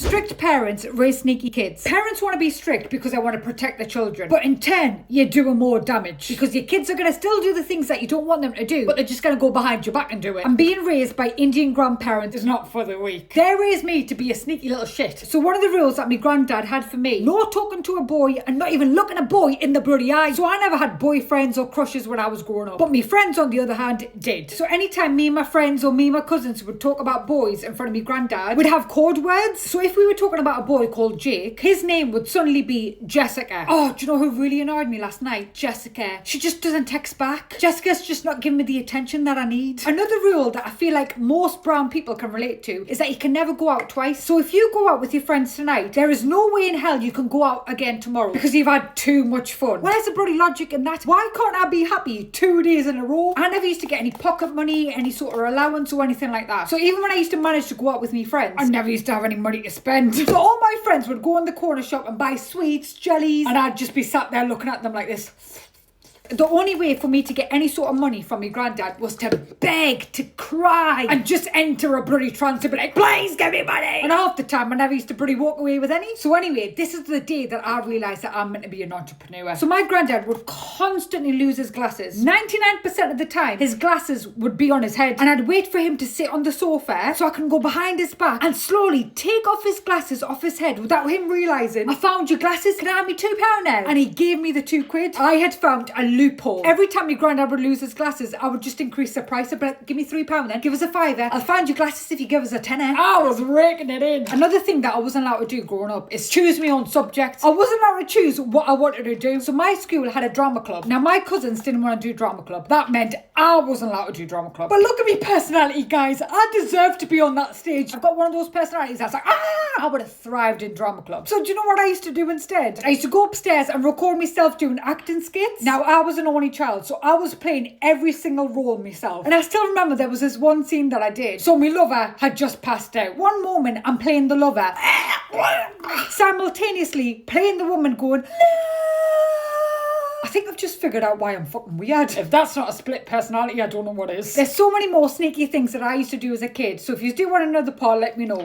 Strict parents raise sneaky kids. Parents want to be strict because they want to protect their children. But in turn, you're doing more damage. Because your kids are going to still do the things that you don't want them to do, but they're just going to go behind your back and do it. And being raised by Indian grandparents is not for the weak. They raised me to be a sneaky little shit. So one of the rules that my granddad had for me, no talking to a boy and not even looking a boy in the bloody eye. So I never had boyfriends or crushes when I was growing up. But my friends, on the other hand, did. So anytime me and my friends or me and my cousins would talk about boys in front of me granddad, we'd have code words. So if we were talking about a boy called Jake, his name would suddenly be Jessica. Oh, do you know who really annoyed me last night? Jessica. She just doesn't text back. Jessica's just not giving me the attention that I need. Another rule that I feel like most brown people can relate to is that you can never go out twice. So if you go out with your friends tonight, there is no way in hell you can go out again tomorrow because you've had too much fun. Where's the bloody logic in that? Why can't I be happy 2 days in a row? I never used to get any pocket money, any sort of allowance or anything like that. So even when I used to manage to go out with my friends, I never used to have any money to spend. So all my friends would go in the corner shop and buy sweets, jellies, and I'd just be sat there looking at them like this. The only way for me to get any sort of money from my granddad was to beg, to cry, and just enter a bloody trance and be like, please give me money! And half the time I never used to bloody walk away with any. So anyway, this is the day that I realised that I'm meant to be an entrepreneur. So my granddad would constantly lose his glasses. 99% of the time, his glasses would be on his head. And I'd wait for him to sit on the sofa so I can go behind his back and slowly take off his glasses off his head without him realising, I found your glasses, can I have me £2 now? And he gave me the £2. I had found a loophole. Every time my granddad would lose his glasses, I would just increase the price. I'd be like, give me £3 then, give us a £5. I'll find your glasses if you give us a £10. I was raking it in. Another thing that I wasn't allowed to do growing up is choose my own subjects. I wasn't allowed to choose what I wanted to do. So my school had a drama club. Now my cousins didn't want to do drama club. That meant I wasn't allowed to do drama club. But look at me personality, guys. I deserve to be on that stage. I've got one of those personalities that's like, I would have thrived in drama club. So do you know what I used to do instead? I used to go upstairs and record myself doing acting skits. Now I was an only child, so I was playing every single role myself. And I still remember there was this one scene that I did. So my lover had just passed out. One moment I'm playing the lover, simultaneously playing the woman going, no. I think I've just figured out why I'm fucking weird. If that's not a split personality, I don't know what is. There's so many more sneaky things that I used to do as a kid. So if you do want another part, let me know.